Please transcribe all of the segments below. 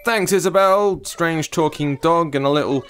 Thanks, Isabel. Strange talking dog and a little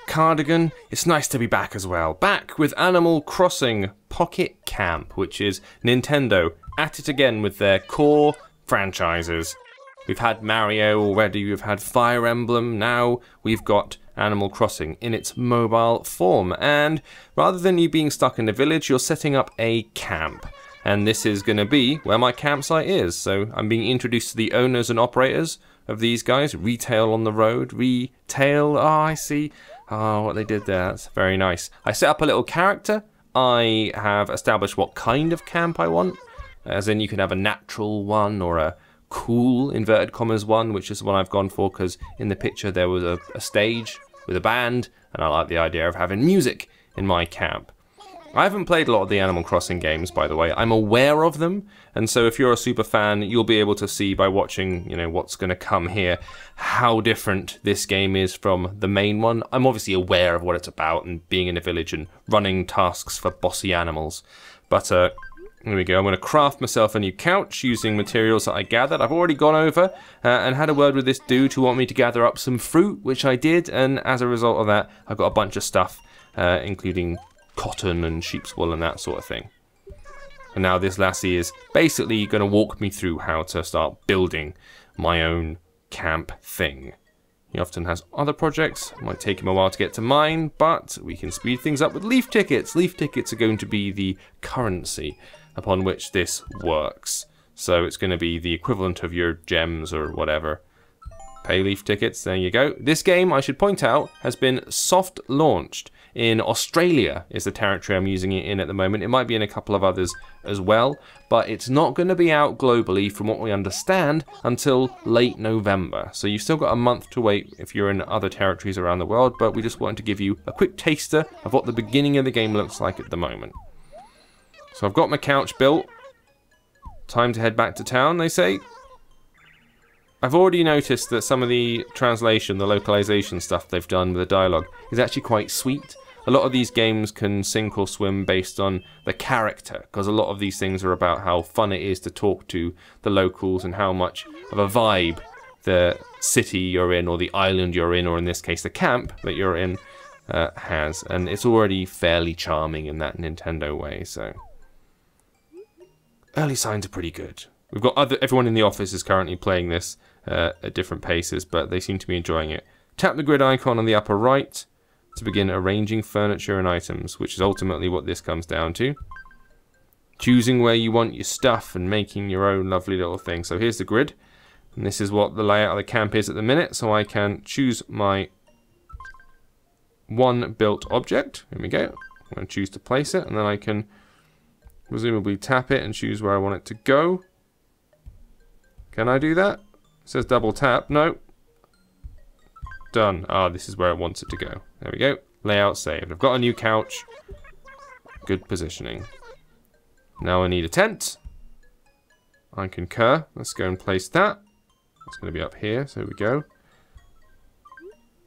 cardigan. It's nice to be back as well. Back with Animal Crossing Pocket Camp, which is Nintendo at it again with their core franchises. We've had Mario already, we've had Fire Emblem, now we've got Animal Crossing in its mobile form. And rather than you being stuck in a village, you're setting up a camp. And this is going to be where my campsite is. So I'm being introduced to the owners and operators of these guys. Retail on the road. Retail. Oh, I see. Oh, what they did there. That's very nice. I set up a little character. I have established what kind of camp I want. As in you can have a natural one or a cool, inverted commas, one, which is the one I've gone for because in the picture there was a stage with a band, and I like the idea of having music in my camp. I haven't played a lot of the Animal Crossing games, by the way. I'm aware of them, and so if you're a super fan, you'll be able to see by watching, you know, what's going to come here, how different this game is from the main one. I'm obviously aware of what it's about and being in a village and running tasks for bossy animals. But here we go. I'm going to craft myself a new couch using materials that I gathered. I've already gone over and had a word with this dude who wanted me to gather up some fruit, which I did, and as a result of that, I've got a bunch of stuff, including cotton and sheep's wool and that sort of thing. And now this lassie is basically going to walk me through how to start building my own camp thing. He often has other projects. It might take him a while to get to mine, but we can speed things up with leaf tickets. Leaf tickets are going to be the currency upon which this works. So it's going to be the equivalent of your gems or whatever. Pay leaf tickets, there you go. This game, I should point out, has been soft launched in Australia, is the territory I'm using it in at the moment. It might be in a couple of others as well, but it's not going to be out globally, from what we understand, until late November. So you've still got a month to wait if you're in other territories around the world, but we just wanted to give you a quick taster of what the beginning of the game looks like at the moment. So I've got my couch built. Time to head back to town, they say. I've already noticed that some of the translation, the localization stuff they've done with the dialogue is actually quite sweet. A lot of these games can sink or swim based on the character, because a lot of these things are about how fun it is to talk to the locals and how much of a vibe the city you're in or the island you're in, or in this case the camp that you're in, has. And it's already fairly charming in that Nintendo way, so early signs are pretty good. We've got everyone in the office is currently playing this at different paces, but they seem to be enjoying it. Tap the grid icon on the upper right to begin arranging furniture and items, which is ultimately what this comes down to. Choosing where you want your stuff and making your own lovely little thing. So here's the grid, and this is what the layout of the camp is at the minute. So I can choose my one built object. Here we go. I'm going to choose to place it, and then I can presumably tap it and choose where I want it to go. Can I do that? It says double tap. No. Done. Ah, this is where it wants it to go. There we go. Layout saved. I've got a new couch. Good positioning. Now I need a tent. I concur. Let's go and place that. It's going to be up here. So here we go.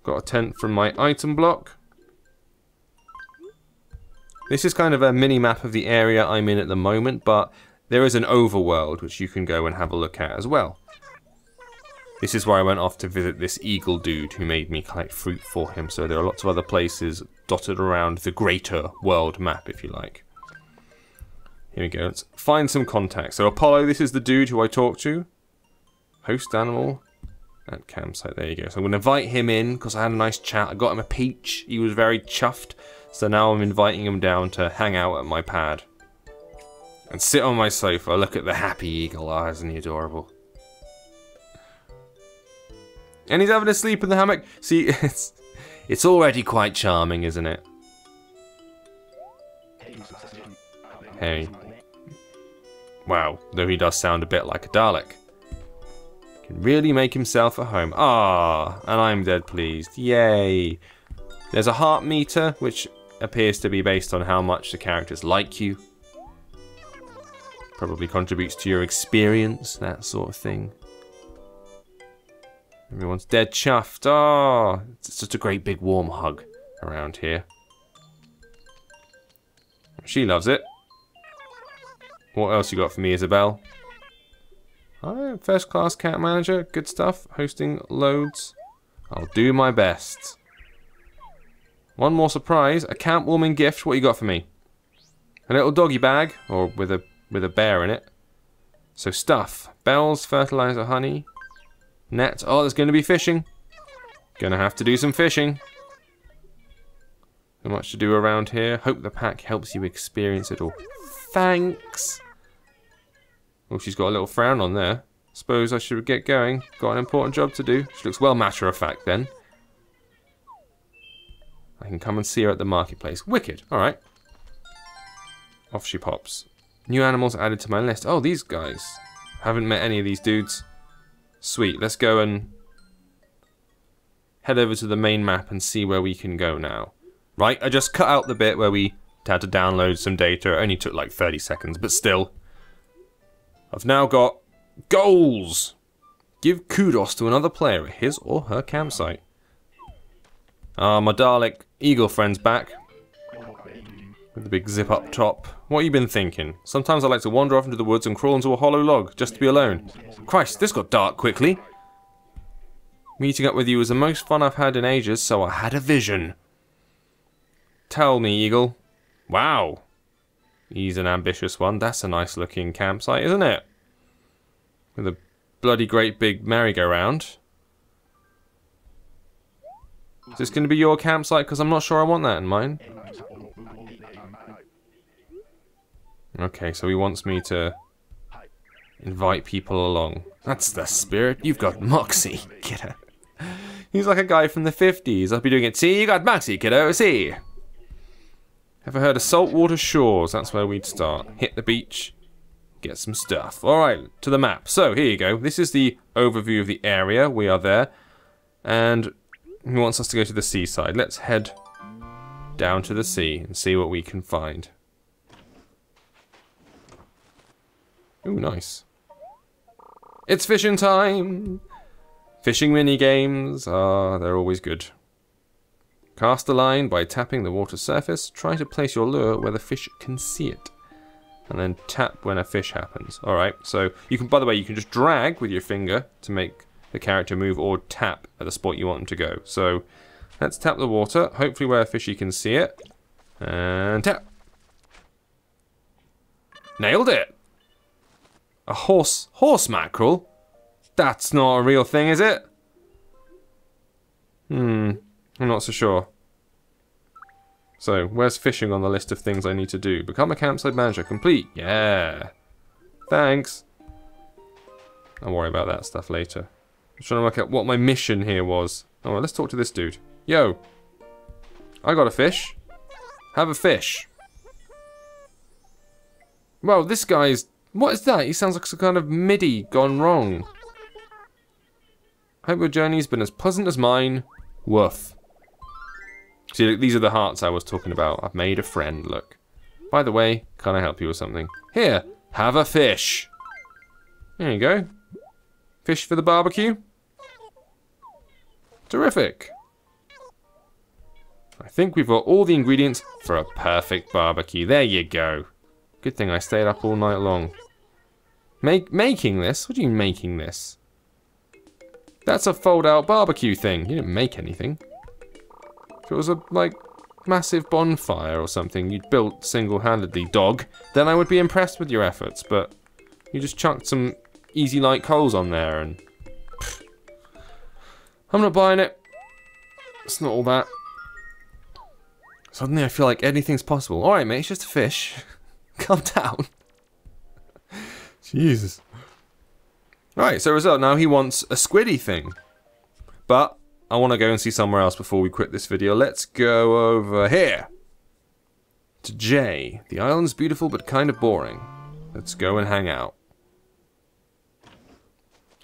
Got a tent from my item block. This is kind of a mini-map of the area I'm in at the moment, but there is an overworld which you can go and have a look at as well. This is where I went off to visit this eagle dude who made me collect fruit for him, so there are lots of other places dotted around the greater world map, if you like. Here we go, let's find some contacts. So Apollo, this is the dude who I talked to. Host animal at campsite, there you go. So I'm going to invite him in because I had a nice chat. I got him a peach, he was very chuffed. So now I'm inviting him down to hang out at my pad. And sit on my sofa, look at the happy eagle. Oh, isn't he adorable? And he's having a sleep in the hammock. See, it's already quite charming, isn't it? Hey. Wow, though he does sound a bit like a Dalek. Can really make himself at home. Ah, and I'm dead pleased. Yay. There's a heart meter, which appears to be based on how much the characters like you. Probably contributes to your experience, that sort of thing. Everyone's dead chuffed. Oh, it's such a great big warm hug around here. She loves it. What else you got for me, Isabel? Alright, first class camp manager. Good stuff. Hosting loads. I'll do my best. One more surprise. A camp warming gift. What you got for me? A little doggy bag. Or with a bear in it. So stuff. Bells, fertilizer, honey. Net. Oh, there's going to be fishing. Gonna have to do some fishing. Not much to do around here. Hope the pack helps you experience it all. Thanks. Oh, she's got a little frown on there. Suppose I should get going. Got an important job to do. She looks well matter of fact then. I can come and see her at the marketplace. Wicked. Alright. Off she pops. New animals added to my list. Oh, these guys. Haven't met any of these dudes. Sweet. Let's go and head over to the main map and see where we can go now. Right, I just cut out the bit where we had to download some data. It only took like 30 seconds, but still. I've now got goals. Give kudos to another player at his or her campsite. Ah, my Dalek eagle friend's back. With the big zip up top. What have you been thinking? Sometimes I like to wander off into the woods and crawl into a hollow log, just to be alone. Christ, this got dark quickly. Meeting up with you was the most fun I've had in ages, so I had a vision. Tell me, Eagle. Wow. He's an ambitious one. That's a nice looking campsite, isn't it? With a bloody great big merry-go-round. Is this going to be your campsite? Because I'm not sure I want that in mine. Okay, so he wants me to invite people along. That's the spirit. You've got moxie, kiddo. He's like a guy from the 50s. I'll be doing it. See, you got moxie, kiddo. See. Ever heard of saltwater shores? That's where we'd start. Hit the beach. Get some stuff. Alright, to the map. So, here you go. This is the overview of the area. We are there. And he wants us to go to the seaside. Let's head down to the sea and see what we can find. Ooh, nice. It's fishing time! Fishing mini-games, they're always good. Cast a line by tapping the water surface. Try to place your lure where the fish can see it. And then tap when a fish happens. Alright, so you can, by the way, you can just drag with your finger to make the character move or tap at the spot you want them to go. So, let's tap the water, hopefully where a fishy can see it. And tap. Nailed it! A horse mackerel? That's not a real thing, is it? I'm not so sure. So, where's fishing on the list of things I need to do? Become a campsite manager. Complete. Yeah. Thanks. I'll worry about that stuff later. I'm trying to work out what my mission here was. Alright, let's talk to this dude. Yo. I got a fish. Have a fish. Well, this guy's... What is that? He sounds like some kind of MIDI gone wrong. Hope your journey's been as pleasant as mine. Woof. See, these are the hearts I was talking about. I've made a friend, look. By the way, can I help you with something? Here, have a fish. There you go. Fish for the barbecue. Terrific. I think we've got all the ingredients for a perfect barbecue. There you go. Good thing I stayed up all night long. Making this? What do you mean making this? That's a fold-out barbecue thing. You didn't make anything. If it was a, like, massive bonfire or something you'd built single-handedly, dog, then I would be impressed with your efforts, but you just chucked some easy light coals on there and... Pfft. I'm not buying it. It's not all that. Suddenly I feel like anything's possible. Alright, mate, it's just a fish. Calm down. Jesus. Right, so result, now he wants a squiddy thing. But I want to go and see somewhere else before we quit this video. Let's go over here. To J. The island's beautiful but kind of boring. Let's go and hang out.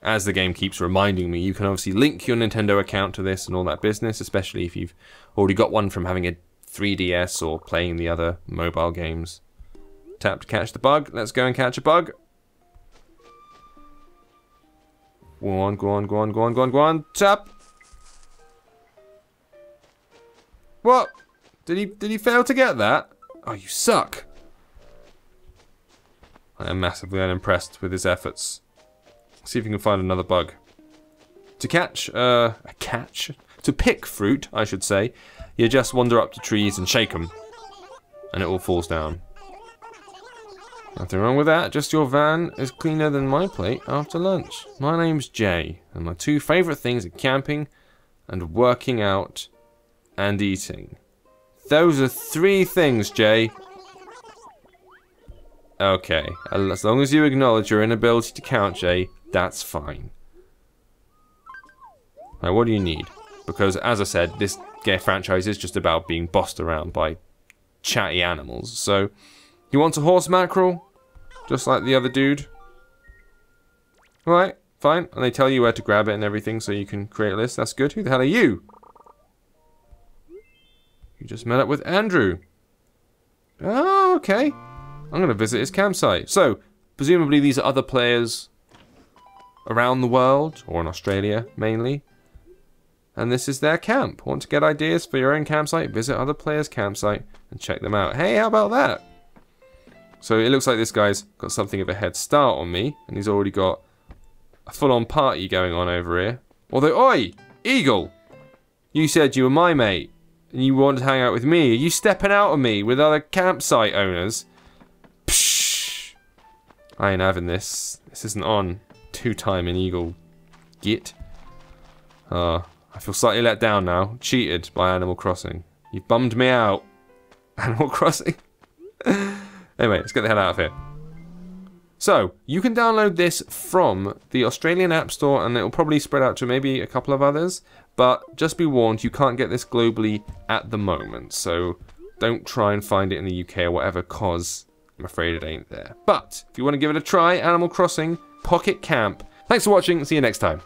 As the game keeps reminding me, you can obviously link your Nintendo account to this and all that business, especially if you've already got one from having a 3DS or playing the other mobile games. Tap to catch the bug. Let's go and catch a bug. Go on, go on, go on, go on, go on, go on. Tap. What? Did he fail to get that? Oh, you suck. I am massively unimpressed with his efforts. See if you can find another bug. To to pick fruit, I should say, you just wander up to trees and shake them. And it all falls down. Nothing wrong with that, just your van is cleaner than my plate after lunch. My name's Jay, and my 2 favourite things are camping and working out and eating. Those are 3 things, Jay. Okay, as long as you acknowledge your inability to count, Jay, that's fine. Now, what do you need? Because, as I said, this franchise is just about being bossed around by chatty animals. So, you want a horse mackerel? Just like the other dude? Alright, fine. And they tell you where to grab it and everything so you can create a list. That's good. Who the hell are you? You just met up with Andrew. Oh, okay. I'm going to visit his campsite. So, presumably these are other players around the world, or in Australia, mainly. And this is their camp. Want to get ideas for your own campsite? Visit other players' campsite and check them out. Hey, how about that? So it looks like this guy's got something of a head start on me, and he's already got a full-on party going on over here. Although, oi! Eagle! You said you were my mate, and you wanted to hang out with me. Are you stepping out on me with other campsite owners? Psh! I ain't having this. This isn't on. 2-timing Eagle. Git. I feel slightly let down now. Cheated by Animal Crossing. You've bummed me out. Animal Crossing. Anyway, let's get the hell out of here. So, you can download this from the Australian App Store, and it'll probably spread out to maybe a couple of others. But just be warned, you can't get this globally at the moment. So, don't try and find it in the UK or whatever, cause I'm afraid it ain't there. But, if you want to give it a try, Animal Crossing Pocket Camp. Thanks for watching, see you next time.